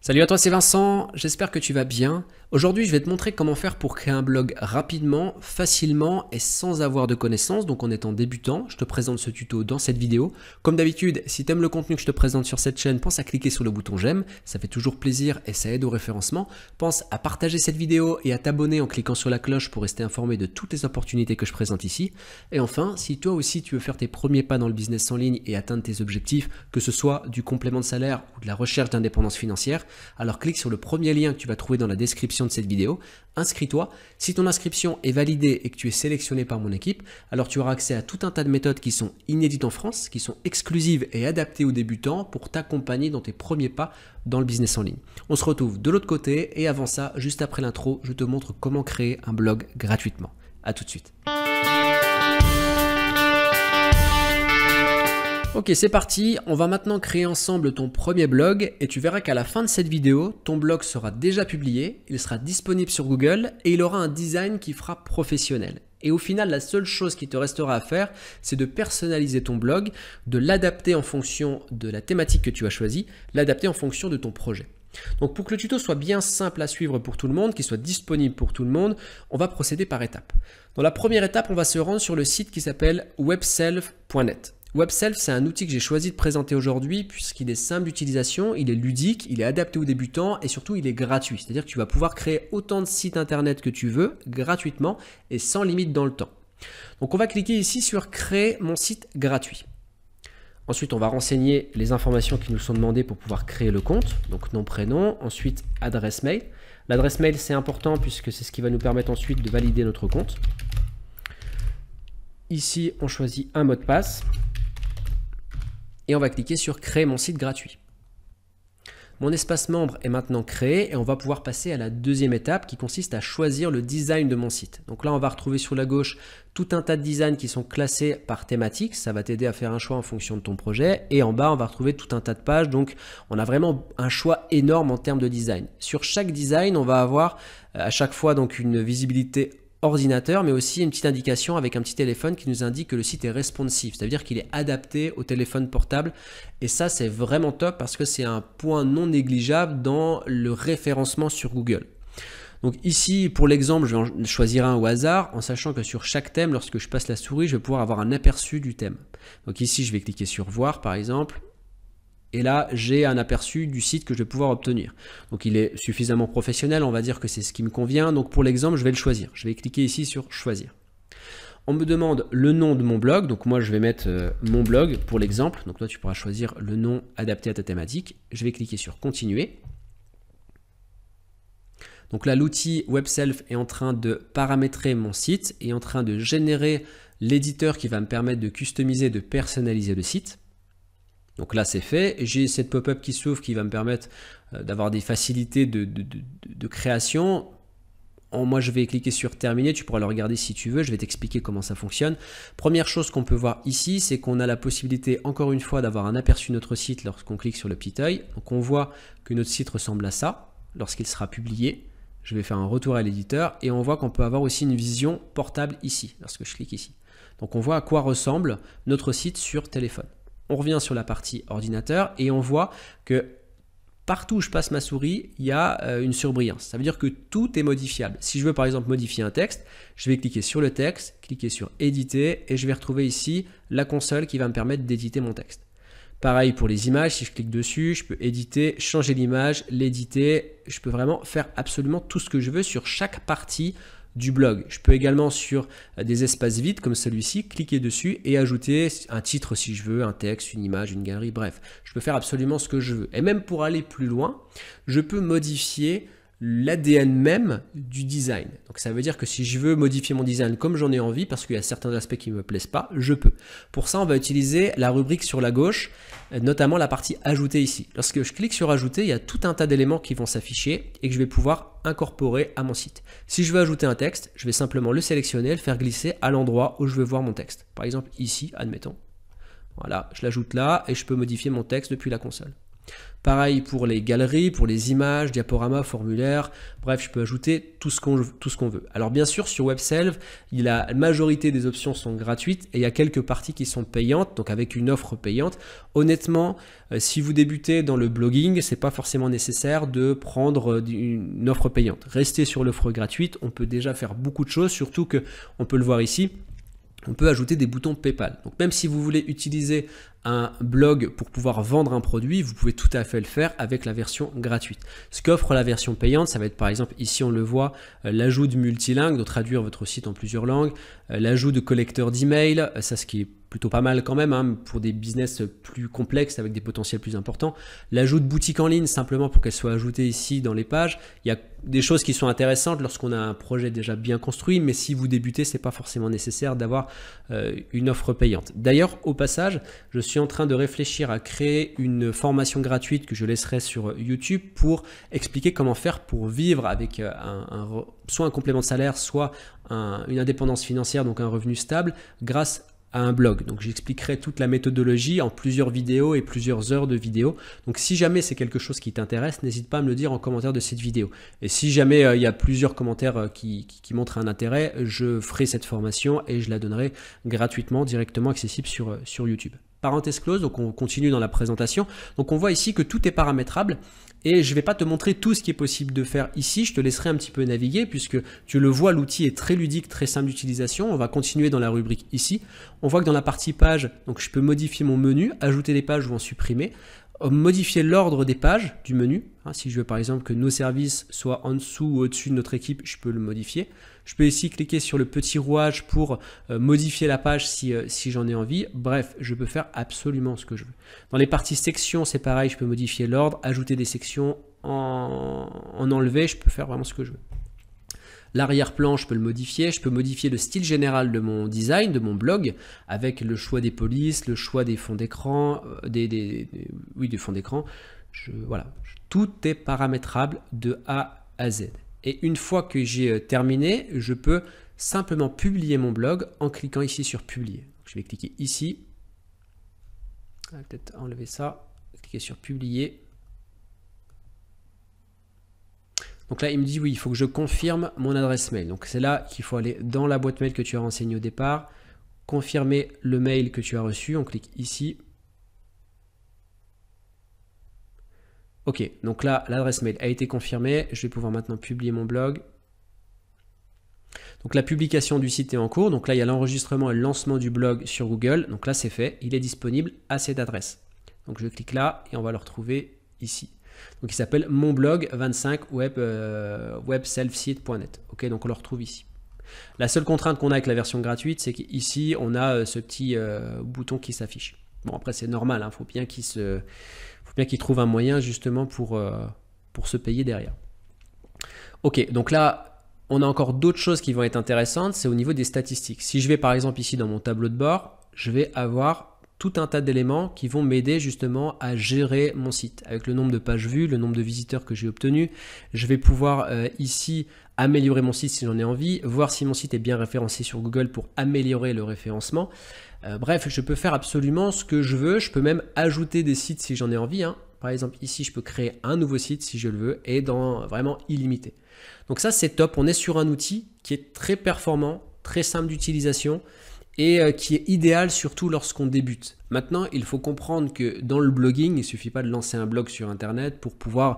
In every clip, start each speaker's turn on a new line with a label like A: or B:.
A: Salut à toi, c'est Vincent, j'espère que tu vas bien. Aujourd'hui, je vais te montrer comment faire pour créer un blog rapidement, facilement et sans avoir de connaissances, donc en étant débutant. Je te présente ce tuto dans cette vidéo. Comme d'habitude, si tu aimes le contenu que je te présente sur cette chaîne, pense à cliquer sur le bouton j'aime, ça fait toujours plaisir et ça aide au référencement. Pense à partager cette vidéo et à t'abonner en cliquant sur la cloche pour rester informé de toutes les opportunités que je présente ici. Et enfin, si toi aussi tu veux faire tes premiers pas dans le business en ligne et atteindre tes objectifs, que ce soit du complément de salaire ou de la recherche d'indépendance financière, alors clique sur le premier lien que tu vas trouver dans la description de cette vidéo, inscris-toi. Si ton inscription est validée et que tu es sélectionné par mon équipe, alors tu auras accès à tout un tas de méthodes qui sont inédites en France, qui sont exclusives et adaptées aux débutants pour t'accompagner dans tes premiers pas dans le business en ligne. On se retrouve de l'autre côté et avant ça, juste après l'intro, je te montre comment créer un blog gratuitement. À tout de suite. Ok, c'est parti, on va maintenant créer ensemble ton premier blog et tu verras qu'à la fin de cette vidéo, ton blog sera déjà publié, il sera disponible sur Google et il aura un design qui fera professionnel. Et au final, la seule chose qui te restera à faire, c'est de personnaliser ton blog, de l'adapter en fonction de la thématique que tu as choisie, l'adapter en fonction de ton projet. Donc pour que le tuto soit bien simple à suivre pour tout le monde, qu'il soit disponible pour tout le monde, on va procéder par étapes. Dans la première étape, on va se rendre sur le site qui s'appelle webself.net. Webself, c'est un outil que j'ai choisi de présenter aujourd'hui puisqu'il est simple d'utilisation, il est ludique, il est adapté aux débutants et surtout il est gratuit. C'est-à-dire que tu vas pouvoir créer autant de sites internet que tu veux gratuitement et sans limite dans le temps. Donc on va cliquer ici sur créer mon site gratuit. Ensuite, on va renseigner les informations qui nous sont demandées pour pouvoir créer le compte. Donc nom, prénom, ensuite adresse mail. L'adresse mail, c'est important puisque c'est ce qui va nous permettre ensuite de valider notre compte. Ici, on choisit un mot de passe. Et on va cliquer sur créer mon site gratuit. Mon espace membre est maintenant créé et on va pouvoir passer à la deuxième étape qui consiste à choisir le design de mon site. Donc là, on va retrouver sur la gauche tout un tas de designs qui sont classés par thématique. Ça va t'aider à faire un choix en fonction de ton projet. Et en bas, on va retrouver tout un tas de pages. Donc, on a vraiment un choix énorme en termes de design. Sur chaque design, on va avoir à chaque fois donc une visibilité ordinateur, mais aussi une petite indication avec un petit téléphone qui nous indique que le site est responsive, c'est-à-dire qu'il est adapté au téléphone portable. Et ça, c'est vraiment top parce que c'est un point non négligeable dans le référencement sur Google. Donc ici, pour l'exemple, je vais en choisir un au hasard en sachant que sur chaque thème, lorsque je passe la souris, je vais pouvoir avoir un aperçu du thème. Donc ici, je vais cliquer sur voir par exemple. Et là, j'ai un aperçu du site que je vais pouvoir obtenir. Donc, il est suffisamment professionnel, on va dire que c'est ce qui me convient. Donc, pour l'exemple, je vais le choisir. Je vais cliquer ici sur choisir. On me demande le nom de mon blog. Donc, moi, je vais mettre mon blog pour l'exemple. Donc, toi, tu pourras choisir le nom adapté à ta thématique. Je vais cliquer sur continuer. Donc là, l'outil Webself est en train de paramétrer mon site et en train de générer l'éditeur qui va me permettre de customiser, de personnaliser le site. Donc là, c'est fait. J'ai cette pop-up qui s'ouvre qui va me permettre d'avoir des facilités de création. Moi, je vais cliquer sur terminer. Tu pourras le regarder si tu veux. Je vais t'expliquer comment ça fonctionne. Première chose qu'on peut voir ici, c'est qu'on a la possibilité, encore une fois, d'avoir un aperçu de notre site lorsqu'on clique sur le petit œil. Donc, on voit que notre site ressemble à ça lorsqu'il sera publié. Je vais faire un retour à l'éditeur et on voit qu'on peut avoir aussi une vision portable ici, lorsque je clique ici. Donc, on voit à quoi ressemble notre site sur téléphone. On revient sur la partie ordinateur et on voit que partout où je passe ma souris, il y a une surbrillance. Ça veut dire que tout est modifiable. Si je veux par exemple modifier un texte, je vais cliquer sur le texte, cliquer sur éditer et je vais retrouver ici la console qui va me permettre d'éditer mon texte. Pareil pour les images, si je clique dessus, je peux éditer, changer l'image, l'éditer. Je peux vraiment faire absolument tout ce que je veux sur chaque partie du blog. Je peux également sur des espaces vides comme celui-ci, cliquer dessus et ajouter un titre si je veux, un texte, une image, une galerie, bref. Je peux faire absolument ce que je veux. Et même pour aller plus loin, je peux modifier l'ADN même du design. Donc ça veut dire que si je veux modifier mon design comme j'en ai envie, parce qu'il y a certains aspects qui ne me plaisent pas, je peux. Pour ça, on va utiliser la rubrique sur la gauche, notamment la partie ajouter ici. Lorsque je clique sur ajouter, il y a tout un tas d'éléments qui vont s'afficher et que je vais pouvoir incorporer à mon site. Si je veux ajouter un texte, je vais simplement le sélectionner, le faire glisser à l'endroit où je veux voir mon texte. Par exemple ici, admettons. Voilà, je l'ajoute là et je peux modifier mon texte depuis la console. Pareil pour les galeries, pour les images, diaporamas, formulaires, bref, je peux ajouter tout ce qu'on veut. Alors bien sûr, sur WebSelf, la majorité des options sont gratuites et il y a quelques parties qui sont payantes, donc avec une offre payante. Honnêtement, si vous débutez dans le blogging, c'est pas forcément nécessaire de prendre une offre payante. Restez sur l'offre gratuite, on peut déjà faire beaucoup de choses, surtout que on peut le voir ici. On peut ajouter des boutons PayPal. Donc même si vous voulez utiliser un blog pour pouvoir vendre un produit, vous pouvez tout à fait le faire avec la version gratuite. Ce qu'offre la version payante, ça va être par exemple, ici on le voit, l'ajout de multilingue, de traduire votre site en plusieurs langues, l'ajout de collecteurs d'emails, ça ce qui est plutôt pas mal quand même hein, pour des business plus complexes avec des potentiels plus importants. L'ajout de boutique en ligne simplement pour qu'elle soit ajoutée ici dans les pages. Il y a des choses qui sont intéressantes lorsqu'on a un projet déjà bien construit, mais si vous débutez, c'est pas forcément nécessaire d'avoir une offre payante. D'ailleurs, au passage, je suis en train de réfléchir à créer une formation gratuite que je laisserai sur YouTube pour expliquer comment faire pour vivre avec soit un complément de salaire, soit une indépendance financière, donc un revenu stable, grâce à un blog. Donc j'expliquerai toute la méthodologie en plusieurs vidéos et plusieurs heures de vidéos. Donc si jamais c'est quelque chose qui t'intéresse, n'hésite pas à me le dire en commentaire de cette vidéo. Et si jamais il y a plusieurs commentaires qui montrent un intérêt, je ferai cette formation et je la donnerai gratuitement, directement accessible sur YouTube. Parenthèse close, donc on continue dans la présentation. Donc on voit ici que tout est paramétrable et je ne vais pas te montrer tout ce qui est possible de faire ici, je te laisserai un petit peu naviguer puisque tu le vois, l'outil est très ludique, très simple d'utilisation. On va continuer dans la rubrique ici. On voit que dans la partie page, donc je peux modifier mon menu, ajouter des pages ou en supprimer, modifier l'ordre des pages du menu. Si je veux par exemple que nos services soient en dessous ou au-dessus de notre équipe, je peux le modifier. Je peux ici cliquer sur le petit rouage pour modifier la page si j'en ai envie. Bref, je peux faire absolument ce que je veux. Dans les parties sections, c'est pareil, je peux modifier l'ordre, ajouter des sections, en enlever, je peux faire vraiment ce que je veux. L'arrière-plan, je peux le modifier. Je peux modifier le style général de mon design, de mon blog, avec le choix des polices, le choix des fonds d'écran, des fonds d'écran. Voilà, tout est paramétrable de A à Z. Et une fois que j'ai terminé, je peux simplement publier mon blog en cliquant ici sur publier. Je vais cliquer ici. On va peut-être enlever ça. Cliquer sur publier. Donc là, il me dit oui, il faut que je confirme mon adresse mail. Donc c'est là qu'il faut aller dans la boîte mail que tu as renseignée au départ, confirmer le mail que tu as reçu. On clique ici. Ok, donc là, l'adresse mail a été confirmée. Je vais pouvoir maintenant publier mon blog. Donc la publication du site est en cours. Donc là, il y a l'enregistrement et le lancement du blog sur Google. Donc là, c'est fait. Il est disponible à cette adresse. Donc je clique là et on va le retrouver ici. Donc il s'appelle monblog25webselfsite.net. Ok, donc on le retrouve ici. La seule contrainte qu'on a avec la version gratuite, c'est qu'ici, on a ce petit bouton qui s'affiche. Bon, après, c'est normal. Faut bien qu'il trouve un moyen justement pour se payer derrière. Ok, donc là, on a encore d'autres choses qui vont être intéressantes. C'est au niveau des statistiques. Si je vais par exemple ici dans mon tableau de bord, je vais avoir tout un tas d'éléments qui vont m'aider justement à gérer mon site avec le nombre de pages vues, le nombre de visiteurs que j'ai obtenus. Je vais pouvoir ici améliorer mon site si j'en ai envie, voir si mon site est bien référencé sur Google pour améliorer le référencement. Bref, je peux faire absolument ce que je veux. Je peux même ajouter des sites si j'en ai envie. Par exemple, ici, je peux créer un nouveau site si je le veux et dans vraiment illimité. Donc ça, c'est top. On est sur un outil qui est très performant, très simple d'utilisation et qui est idéal surtout lorsqu'on débute. Maintenant, il faut comprendre que dans le blogging, il ne suffit pas de lancer un blog sur Internet pour pouvoir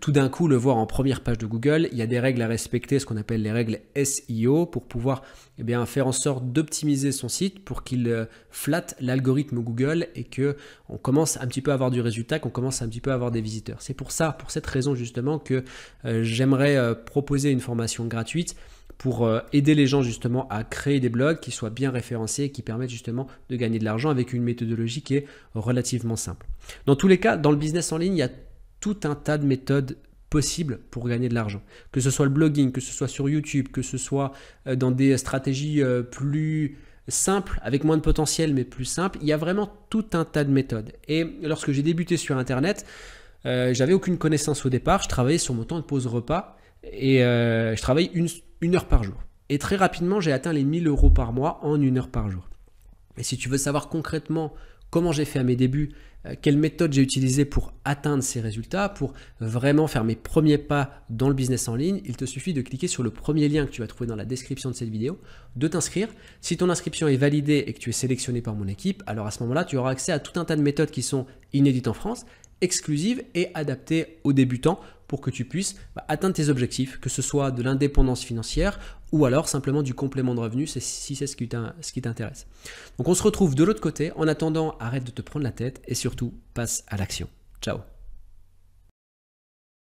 A: tout d'un coup le voir en première page de Google. Il y a des règles à respecter, ce qu'on appelle les règles SEO, pour pouvoir faire en sorte d'optimiser son site pour qu'il flatte l'algorithme Google et qu'on commence un petit peu à avoir du résultat, qu'on commence un petit peu à avoir des visiteurs. C'est pour cette raison justement que j'aimerais proposer une formation gratuite pour aider les gens justement à créer des blogs qui soient bien référencés et qui permettent justement de gagner de l'argent avec une méthodologie qui est relativement simple. Dans tous les cas, dans le business en ligne, il y a tout un tas de méthodes possibles pour gagner de l'argent. Que ce soit le blogging, que ce soit sur YouTube, que ce soit dans des stratégies plus simples, avec moins de potentiel mais plus simples, il y a vraiment tout un tas de méthodes. Et lorsque j'ai débuté sur Internet, j'avais aucune connaissance au départ, je travaillais sur mon temps de pause repas et je travaillais une heure par jour. Et très rapidement, j'ai atteint les 1000 € par mois en 1 heure par jour. Et si tu veux savoir concrètement comment j'ai fait à mes débuts, quelle méthode j'ai utilisée pour atteindre ces résultats, pour vraiment faire mes premiers pas dans le business en ligne, il te suffit de cliquer sur le premier lien que tu vas trouver dans la description de cette vidéo, de t'inscrire. Si ton inscription est validée et que tu es sélectionné par mon équipe, alors à ce moment-là, tu auras accès à tout un tas de méthodes qui sont inédites en France, exclusives et adaptées aux débutants pour que tu puisses atteindre tes objectifs, que ce soit de l'indépendance financière ou alors simplement du complément de revenus si c'est ce qui t'intéresse. Donc on se retrouve de l'autre côté. En attendant, arrête de te prendre la tête et surtout passe à l'action. Ciao.